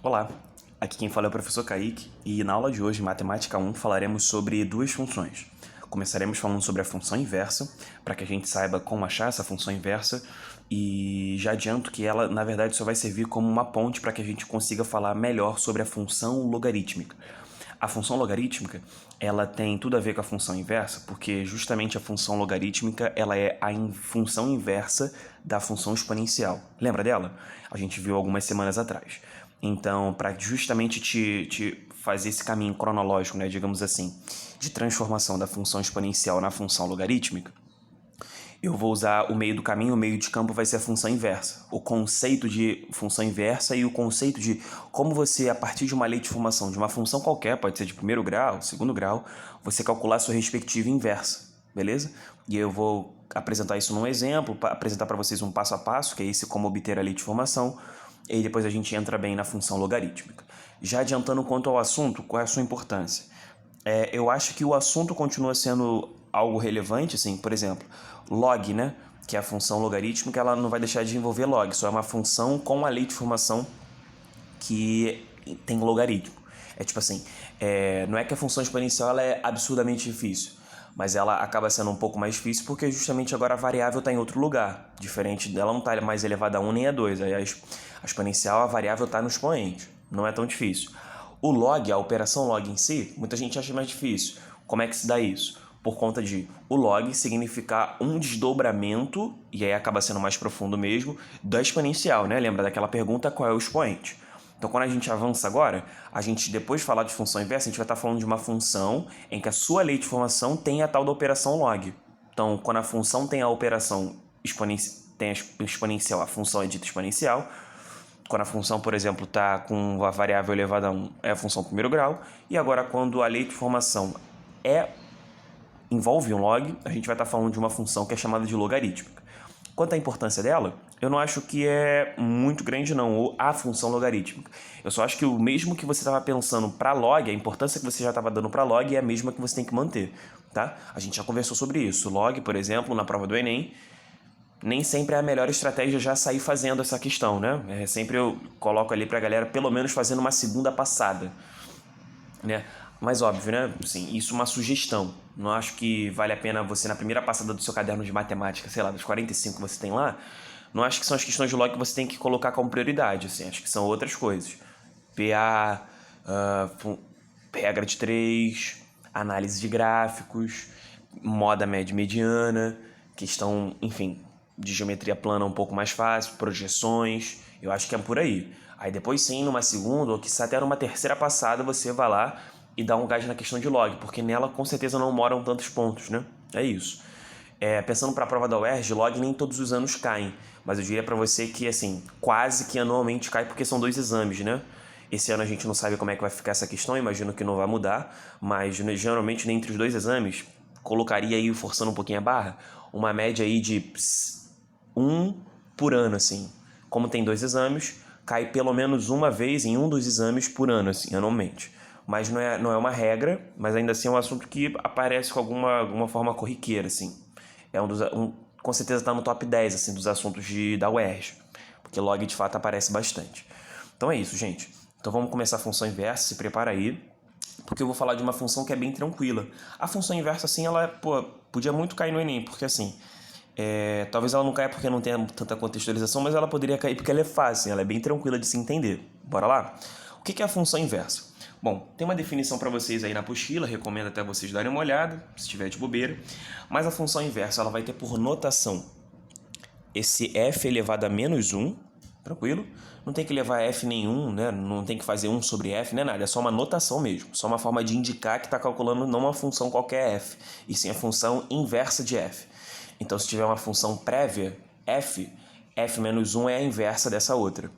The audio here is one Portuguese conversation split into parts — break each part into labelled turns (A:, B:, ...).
A: Olá, aqui quem fala é o professor Kaique e na aula de hoje, Matemática 1, falaremos sobre duas funções. Começaremos falando sobre a função inversa, para que a gente saiba como achar essa função inversa, e já adianto que ela, na verdade, só vai servir como uma ponte para que a gente consiga falar melhor sobre a função logarítmica. A função logarítmica, ela tem tudo a ver com a função inversa, porque justamente a função logarítmica, ela é a função inversa da função exponencial. Lembra dela? A gente viu algumas semanas atrás. Então, para justamente te fazer esse caminho cronológico, né, digamos assim, de transformação da função exponencial na função logarítmica, eu vou usar o meio do caminho, o meio de campo vai ser a função inversa. O conceito de função inversa e o conceito de como você, a partir de uma lei de formação de uma função qualquer, pode ser de primeiro grau, segundo grau, você calcular sua respectiva inversa, beleza? E eu vou apresentar isso num exemplo, apresentar para vocês um passo a passo, que é esse como obter a lei de formação, e aí depois a gente entra bem na função logarítmica. Já adiantando quanto ao assunto, qual é a sua importância? Eu acho que o assunto continua sendo algo relevante, assim, por exemplo, log, né, que é a função logarítmica, ela não vai deixar de envolver log, só é uma função com a lei de formação que tem logaritmo. É tipo assim, não é que a função exponencial ela é absurdamente difícil, mas ela acaba sendo um pouco mais difícil porque justamente agora a variável está em outro lugar, diferente dela não está mais elevada a 1 nem a 2, aí a exponencial, a variável está no expoente, não é tão difícil. O log, a operação log em si, muita gente acha mais difícil. Como é que se dá isso? Por conta de o log significar um desdobramento, e aí acaba sendo mais profundo mesmo, da exponencial, né? Lembra daquela pergunta qual é o expoente? Então, quando a gente avança agora, a gente, depois de falar de função inversa, a gente vai estar falando de uma função em que a sua lei de formação tem a tal da operação log. Então, quando a função tem a operação exponencial, a função é dita exponencial. Quando a função, por exemplo, está com a variável elevada a 1, é a função primeiro grau. E agora, quando a lei de formação envolve um log, a gente vai estar falando de uma função que é chamada de logarítmica. Quanto à importância dela, eu não acho que é muito grande não, ou a função logarítmica. Eu só acho que o mesmo que você estava pensando para log, a importância que você já estava dando para log é a mesma que você tem que manter, tá? A gente já conversou sobre isso. Log, por exemplo, na prova do Enem, nem sempre é a melhor estratégia já sair fazendo essa questão, né? Sempre eu coloco ali pra galera pelo menos fazendo uma segunda passada, né? Mas óbvio, né? Assim, isso é uma sugestão. Não acho que vale a pena você, na primeira passada do seu caderno de matemática, sei lá, dos 45 que você tem lá, não acho que são as questões de log que você tem que colocar como prioridade, assim. Acho que são outras coisas. PA, regra de 3, análise de gráficos, moda média e mediana, questão, enfim, de geometria plana um pouco mais fácil, projeções, eu acho que é por aí. Aí depois sim, numa segunda ou quiçá até numa terceira passada, você vai lá e dá um gás na questão de log, porque nela com certeza não moram tantos pontos, né? É isso. Pensando para a prova da UERJ, log nem todos os anos caem, mas eu diria para você que, assim, quase que anualmente cai porque são 2 exames, né? Esse ano a gente não sabe como é que vai ficar essa questão, imagino que não vai mudar, mas geralmente entre os 2 exames, colocaria aí, forçando um pouquinho a barra, uma média aí de 1 por ano, assim. Como tem 2 exames, cai pelo menos uma vez em um dos exames por ano, assim, anualmente. Mas não é uma regra, mas ainda assim é um assunto que aparece com alguma forma corriqueira, assim. Com certeza está no top 10 assim, dos assuntos da UERJ, porque log de fato aparece bastante. Então é isso, gente. Então vamos começar a função inversa, se prepara aí, porque eu vou falar de uma função que é bem tranquila. A função inversa, assim, ela podia muito cair no Enem, porque assim, talvez ela não caia porque não tenha tanta contextualização, mas ela poderia cair porque ela é fácil, ela é bem tranquila de se entender. Bora lá? O que é a função inversa? Bom, tem uma definição para vocês aí na apostila, recomendo até vocês darem uma olhada, se tiver de bobeira. Mas a função inversa ela vai ter por notação esse f elevado a menos 1, tranquilo? Não tem que levar f nenhum, né? Não tem que fazer 1 sobre f, nem nada. É só uma notação mesmo. Só uma forma de indicar que está calculando não uma função qualquer f, e sim a função inversa de f. Então, se tiver uma função prévia, f menos 1 é a inversa dessa outra.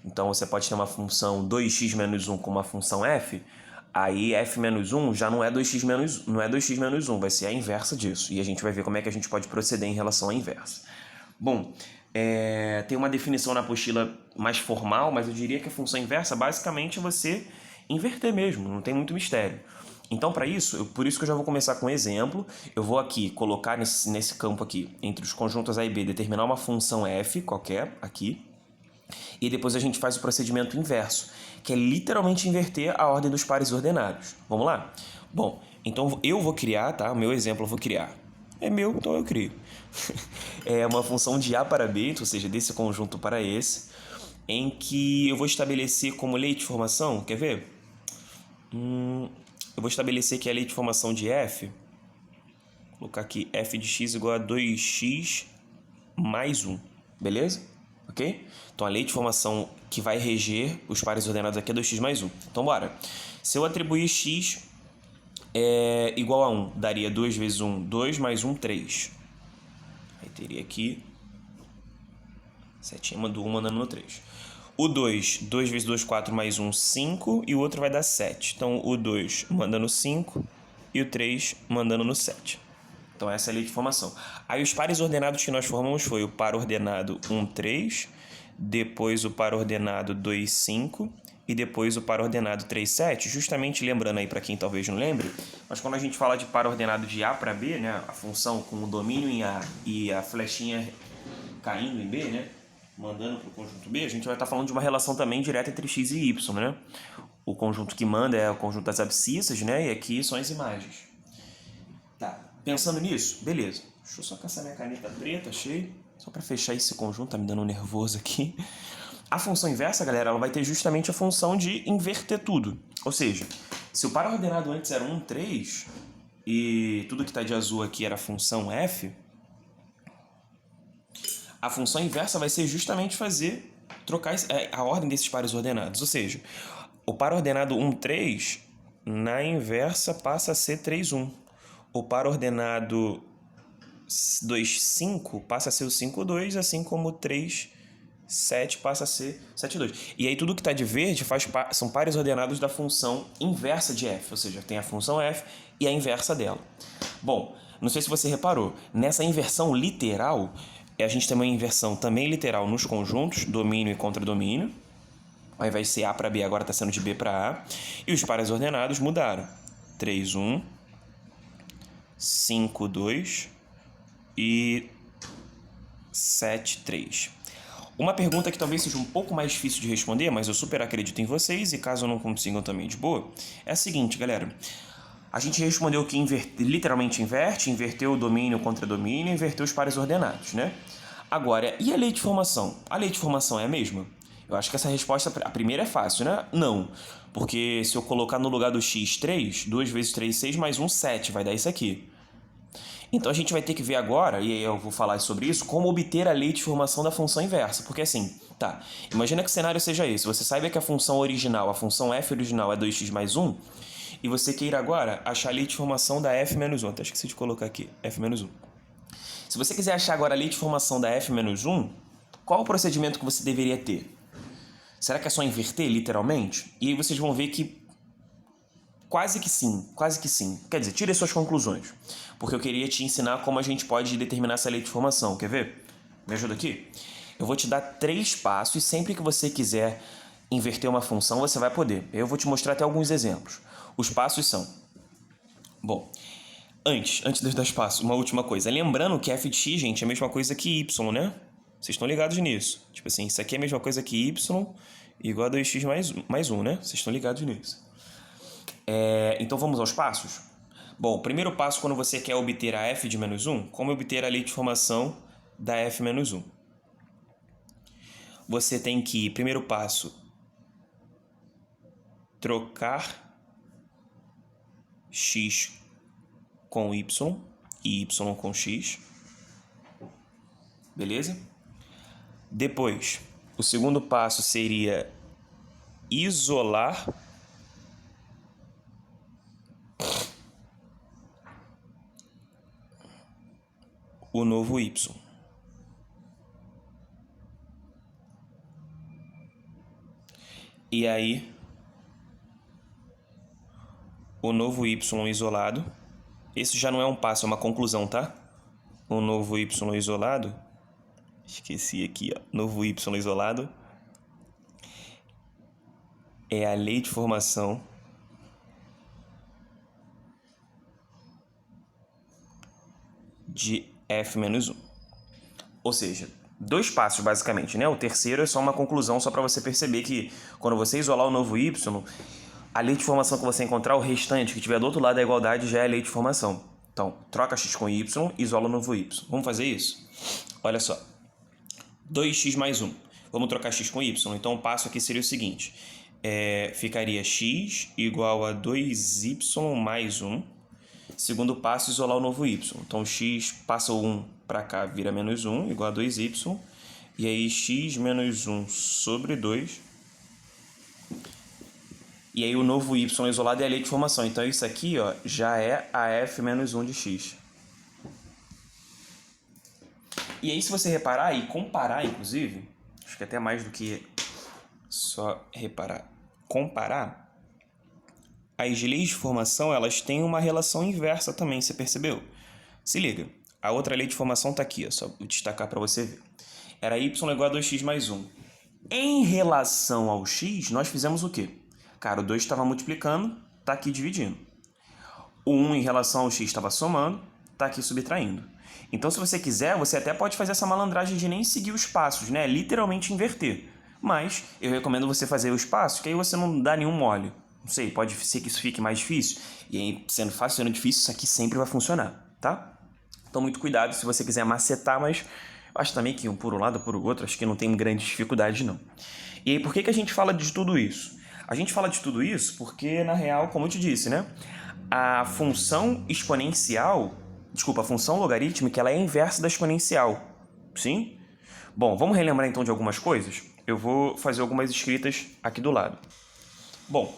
A: Então, você pode ter uma função 2x menos 1 com uma função f, aí f menos 1 já não é 2x menos 1, vai ser a inversa disso. E a gente vai ver como é que a gente pode proceder em relação à inversa. Bom, tem uma definição na apostila mais formal, mas eu diria que a função inversa basicamente é você inverter mesmo, não tem muito mistério. Então, para isso, por isso que eu já vou começar com um exemplo. Eu vou aqui colocar nesse campo aqui, entre os conjuntos A e B, determinar uma função f qualquer aqui. E depois a gente faz o procedimento inverso, que é literalmente inverter a ordem dos pares ordenados. Vamos lá? Bom, então eu vou criar, tá? O meu exemplo eu vou criar. É meu, então eu crio. É uma função de A para B, ou seja, desse conjunto para esse, em que eu vou estabelecer como lei de formação, quer ver? Eu vou estabelecer que a lei de formação de f, vou colocar aqui f de x igual a 2x mais 1, beleza? Ok? Então a lei de formação que vai reger os pares ordenados aqui é 2x mais 1. Então bora. Se eu atribuir x igual a 1, daria 2 vezes 1, 2 mais 1, 3. Aí teria aqui setinha do 1 mandando no 3. O 2, 2 vezes 2, 4 mais 1, 5. E o outro vai dar 7. Então o 2 manda no 5 e o 3 mandando no 7. Então essa é a lei de formação. Aí os pares ordenados que nós formamos foi o par ordenado 1, 3, depois o par ordenado 2, 5 e depois o par ordenado 3, 7. Justamente lembrando aí para quem talvez não lembre, mas quando a gente fala de par ordenado de A para B, né, a função com o domínio em A e a flechinha caindo em B, né, mandando para o conjunto B, a gente vai estar falando de uma relação também direta entre x e y, né? O conjunto que manda é o conjunto das abscissas, né? E aqui são as imagens. Tá, pensando nisso, beleza. Deixa eu só caçar minha caneta preta, achei. Só para fechar esse conjunto, tá me dando um nervoso aqui. A função inversa, galera, ela vai ter justamente a função de inverter tudo. Ou seja, se o par ordenado antes era 1, 3, e tudo que está de azul aqui era a função f, a função inversa vai ser justamente trocar a ordem desses pares ordenados. Ou seja, o par ordenado 1, 3, na inversa passa a ser 3, 1. O par ordenado 2, 5 passa a ser o 5, 2, assim como o 3, 7 passa a ser 7, 2. E aí tudo que está de verde são pares ordenados da função inversa de f, ou seja, tem a função f e a inversa dela. Bom, não sei se você reparou, nessa inversão literal, a gente tem uma inversão também literal nos conjuntos, domínio e contradomínio. Ao invés de ser A para B, agora está sendo de B para A. E os pares ordenados mudaram. 3, 1, 5, 2 e 7, 3. Uma pergunta que talvez seja um pouco mais difícil de responder, mas eu super acredito em vocês, e caso não consigam também de boa, é a seguinte, galera. A gente respondeu que literalmente inverteu o domínio contra domínio, inverteu os pares ordenados, né? Agora, e a lei de formação? A lei de formação é a mesma? Eu acho que essa resposta, a primeira é fácil, né? Não, porque se eu colocar no lugar do x 3, 2 vezes 3, 6, mais 1, 7, vai dar isso aqui. Então a gente vai ter que ver agora, e aí eu vou falar sobre isso, como obter a lei de formação da função inversa. Porque assim, tá, imagina que o cenário seja esse, você saiba que a função original, a função f original é 2x mais 1, e você queira agora achar a lei de formação da f menos 1. Até esqueci de colocar aqui, f menos 1. Se você quiser achar agora a lei de formação da f menos 1, qual o procedimento que você deveria ter? Será que é só inverter, literalmente? E aí vocês vão ver que quase que sim, quase que sim. Quer dizer, tire suas conclusões. Porque eu queria te ensinar como a gente pode determinar essa lei de formação. Quer ver? Me ajuda aqui? Eu vou te dar 3 passos e sempre que você quiser inverter uma função, você vai poder. Eu vou te mostrar até alguns exemplos. Os passos são... Bom, antes de eu dar os passos, uma última coisa. Lembrando que f de x, gente, é a mesma coisa que y, né? Vocês estão ligados nisso. Tipo assim, isso aqui é a mesma coisa que y igual a 2x mais 1, né? Vocês estão ligados nisso. Então vamos aos passos? Bom, o primeiro passo quando você quer obter a f de menos 1, como obter a lei de formação da f menos 1? Você tem que, primeiro passo, trocar x com y e y com x. Beleza? Depois, o segundo passo seria isolar o novo y. E aí, o novo y isolado, esse já não é um passo, é uma conclusão, tá? O novo y isolado, esqueci aqui, ó, novo y isolado, é a lei de formação de f menos 1. Ou seja, dois passos, basicamente, né? O terceiro é só uma conclusão, só para você perceber que quando você isolar o novo y, a lei de formação que você encontrar, o restante que tiver do outro lado da igualdade, já é a lei de formação. Então, troca x com y, isola o novo y. Vamos fazer isso? Olha só. 2x mais 1. Vamos trocar x com y. Então, o passo aqui seria o seguinte. Ficaria x igual a 2y mais 1. Segundo passo, isolar o novo y. Então, x passa o 1 para cá, vira menos 1, igual a 2y. E aí, x menos 1 sobre 2. E aí, o novo y isolado é a lei de formação. Então, isso aqui ó, já é a f menos 1 de x. E aí, se você reparar e comparar, inclusive, acho que até mais do que só reparar, comparar, as leis de formação, elas têm uma relação inversa também, você percebeu? Se liga, a outra lei de formação está aqui, ó, só vou destacar para você ver. Era y igual a 2x mais 1. Em relação ao x, nós fizemos o quê? Cara, o 2 estava multiplicando, está aqui dividindo. O 1 em relação ao x estava somando, está aqui subtraindo. Então, se você quiser, você até pode fazer essa malandragem de nem seguir os passos, né? Literalmente inverter. Mas eu recomendo você fazer os passos, que aí você não dá nenhum mole. Não sei, pode ser que isso fique mais difícil. E aí, sendo fácil, sendo difícil, isso aqui sempre vai funcionar, tá? Então, muito cuidado se você quiser macetar, mas eu acho também que um por um lado ou por outro, acho que não tem grande dificuldade, não. E aí, por que a gente fala de tudo isso? A gente fala de tudo isso porque, na real, como eu te disse, né? A função exponencial, a função logarítmica, ela é a inversa da exponencial, sim? Bom, vamos relembrar então de algumas coisas? Eu vou fazer algumas escritas aqui do lado. Bom,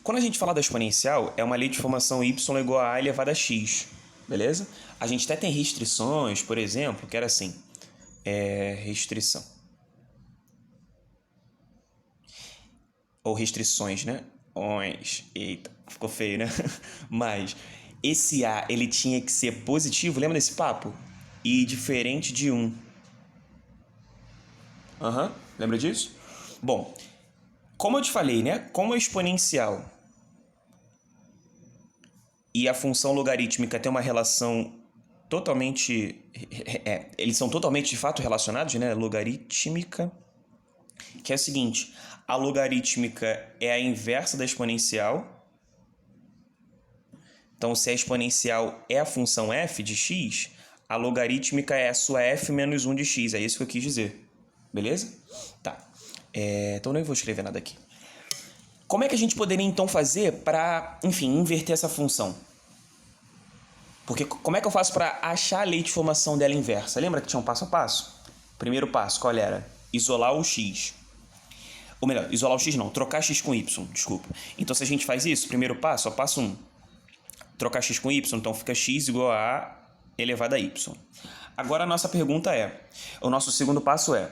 A: quando a gente fala da exponencial, é uma lei de formação y igual a elevado a x, beleza? A gente até tem restrições, por exemplo, que era assim, restrição. Ou restrições, né? Eita, ficou feio, né? Mas esse A, ele tinha que ser positivo, lembra desse papo? E diferente de 1. Lembra disso? Bom, como eu te falei, né? Como a exponencial e a função logarítmica tem uma relação totalmente... eles são totalmente, de fato, relacionados, né? Logarítmica, que é o seguinte... A logarítmica é a inversa da exponencial. Então, se a exponencial é a função f de x, a logarítmica é a sua f menos 1 de x. É isso que eu quis dizer. Beleza? Tá. Então, nem vou escrever nada aqui. Como é que a gente poderia, então, fazer para, enfim, inverter essa função? Porque como é que eu faço para achar a lei de formação dela inversa? Lembra que tinha um passo a passo? Primeiro passo, qual era? Isolar o x. Ou melhor, isolar o x não, trocar x com y, desculpa. Então, se a gente faz isso, primeiro passo, ó, passo 1. Trocar x com y, então fica x igual a a elevado a y. Agora, a nossa pergunta o nosso segundo passo é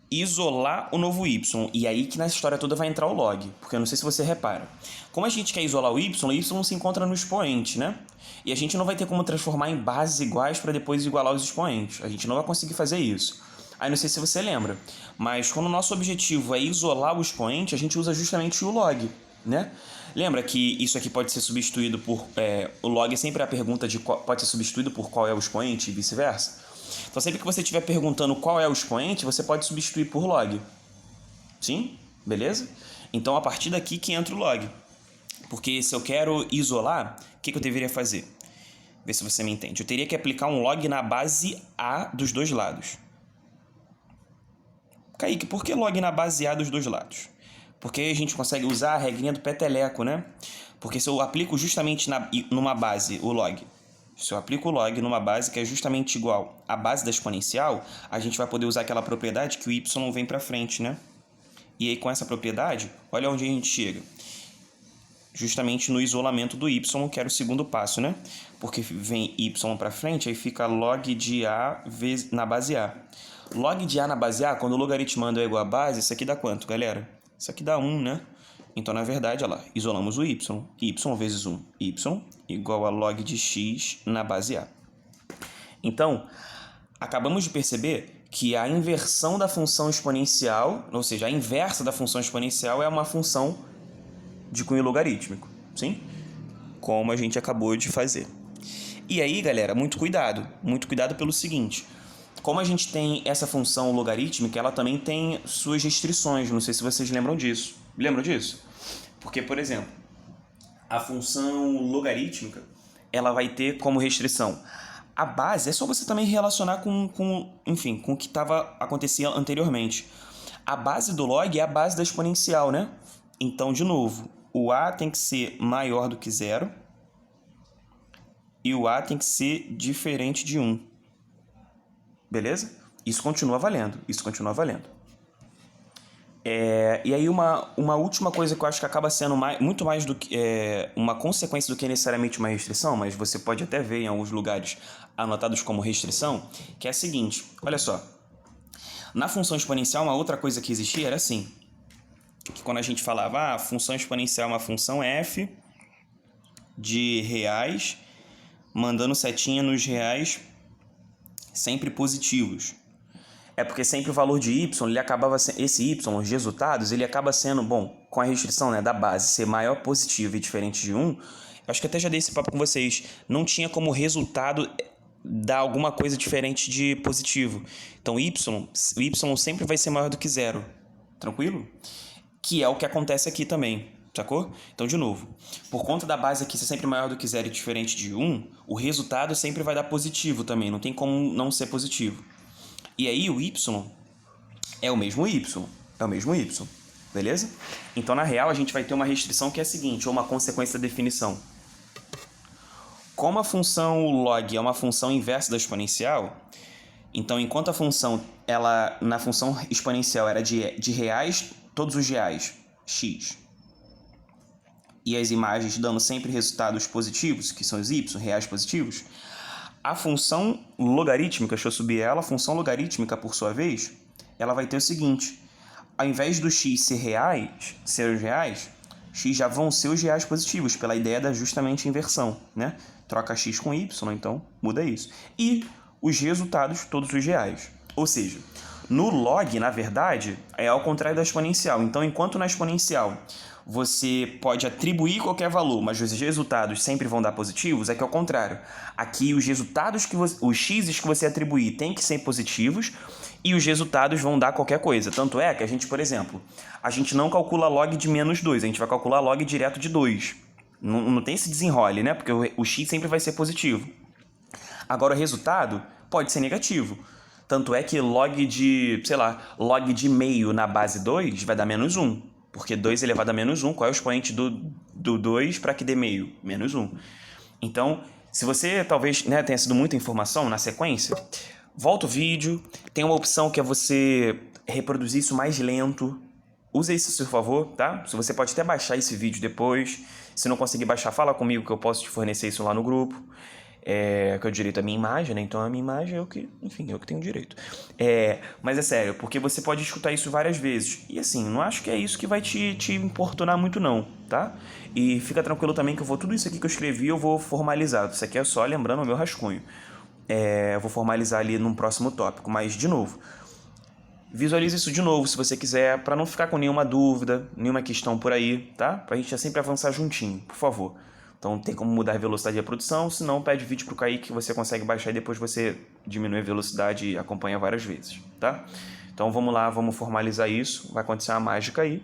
A: isolar o novo y. E aí que na história toda vai entrar o log, porque eu não sei se você repara. Como a gente quer isolar o y se encontra no expoente, né? E a gente não vai ter como transformar em bases iguais para depois igualar os expoentes. A gente não vai conseguir fazer isso. Aí não sei se você lembra, mas quando o nosso objetivo é isolar o expoente, a gente usa justamente o log, né? Lembra que isso aqui pode ser substituído por... o log é sempre a pergunta de pode ser substituído por qual é o expoente e vice-versa. Então, sempre que você estiver perguntando qual é o expoente, você pode substituir por log. Sim? Beleza? Então, a partir daqui que entra o log. Porque se eu quero isolar, o que eu deveria fazer? Vê se você me entende. Eu teria que aplicar um log na base A dos dois lados. Kaique, por que log na base A dos dois lados? Porque aí a gente consegue usar a regrinha do peteleco, né? Porque se eu aplico justamente numa base o log, se eu aplico o log numa base que é justamente igual à base da exponencial, a gente vai poder usar aquela propriedade que o y vem para frente, né? E aí com essa propriedade, olha onde a gente chega. Justamente no isolamento do y, que era o segundo passo, né? Porque vem y para frente, aí fica log de A na base A. Log de A na base A, quando o logaritmando é igual a base, isso aqui dá quanto, galera? Isso aqui dá 1, né? Então, na verdade, olha lá, isolamos o y. Y vezes 1, y, igual a log de x na base A. Então, acabamos de perceber que a inversão da função exponencial, ou seja, a inversa da função exponencial é uma função de cunho logarítmico, sim? Como a gente acabou de fazer. E aí, galera, muito cuidado pelo seguinte... Como a gente tem essa função logarítmica, ela também tem suas restrições. Não sei se vocês lembram disso. Lembram disso? Porque, por exemplo, a função logarítmica, ela vai ter como restrição a base. É só você também relacionar enfim, com o que acontecia anteriormente. A base do log é a base da exponencial, né? Então, de novo, o a tem que ser maior do que 0 e o a tem que ser diferente de 1. Beleza? Isso continua valendo. Isso continua valendo. E aí uma última coisa que eu acho que acaba sendo muito mais do que uma consequência do que necessariamente uma restrição, mas você pode até ver em alguns lugares anotados como restrição, que é a seguinte, olha só. Na função exponencial, uma outra coisa que existia era assim, que quando a gente falava, a função exponencial é uma função f de reais, mandando setinha nos reais sempre positivos. É porque sempre o valor de y, ele acabava sendo, esse y, os resultados, ele acaba sendo, bom, com a restrição, né, da base ser maior positivo e diferente de 1, eu acho que até já dei esse papo com vocês, não tinha como resultado dar alguma coisa diferente de positivo. Então, o y sempre vai ser maior do que 0, tranquilo? Que é o que acontece aqui também, sacou? Então, de novo, por conta da base aqui ser sempre maior do que 0 e diferente de 1, o resultado sempre vai dar positivo também, não tem como não ser positivo. E aí o y é o mesmo y, beleza? Então, na real, a gente vai ter uma restrição que é a seguinte, ou uma consequência da definição. Como a função log é uma função inversa da exponencial, então, enquanto a função, na função exponencial era de reais, todos os reais, x, e as imagens dando sempre resultados positivos, que são os y, reais positivos, a função logarítmica, deixa eu subir ela, a função logarítmica, por sua vez, ela vai ter o seguinte, ao invés do x ser os reais, x já vão ser os reais positivos, pela ideia da justamente inversão, né? Troca x com y, então muda isso. E os resultados, todos os reais. Ou seja, no log, na verdade, é ao contrário da exponencial. Então, enquanto na exponencial você pode atribuir qualquer valor, mas os resultados sempre vão dar positivos, é que é o contrário. Aqui os resultados os x's que você atribuir tem que ser positivos e os resultados vão dar qualquer coisa. Tanto é que a gente, por exemplo, a gente não calcula log de menos 2, a gente vai calcular log direto de 2. Não tem esse desenrole, né? Porque o x sempre vai ser positivo. Agora o resultado pode ser negativo. Tanto é que log de meio na base 2 vai dar menos 1. Porque 2 elevado a menos 1, qual é o expoente do 2 para que dê meio? Menos 1. Então, se você talvez tenha sido muita informação na sequência, volta o vídeo, tem uma opção que é você reproduzir isso mais lento. Use isso a seu favor, tá? Você pode até baixar esse vídeo depois. Se não conseguir baixar, fala comigo que eu posso te fornecer isso lá no grupo. Que eu direito a minha imagem, né? Então a minha imagem é eu que tenho direito. Mas é sério, porque você pode escutar isso várias vezes. E assim, não acho que é isso que vai te importunar muito não, tá? E fica tranquilo também que tudo isso aqui que eu escrevi eu vou formalizar. Isso aqui é só lembrando o meu rascunho. Eu vou formalizar ali num próximo tópico, mas de novo, visualize isso de novo se você quiser, para não ficar com nenhuma dúvida, nenhuma questão por aí, tá? Pra gente sempre avançar juntinho, por favor. Então tem como mudar a velocidade de reprodução, se não pede vídeo pro Kaique que você consegue baixar e depois você diminui a velocidade e acompanha várias vezes, tá? Então vamos lá, vamos formalizar isso, vai acontecer uma mágica aí.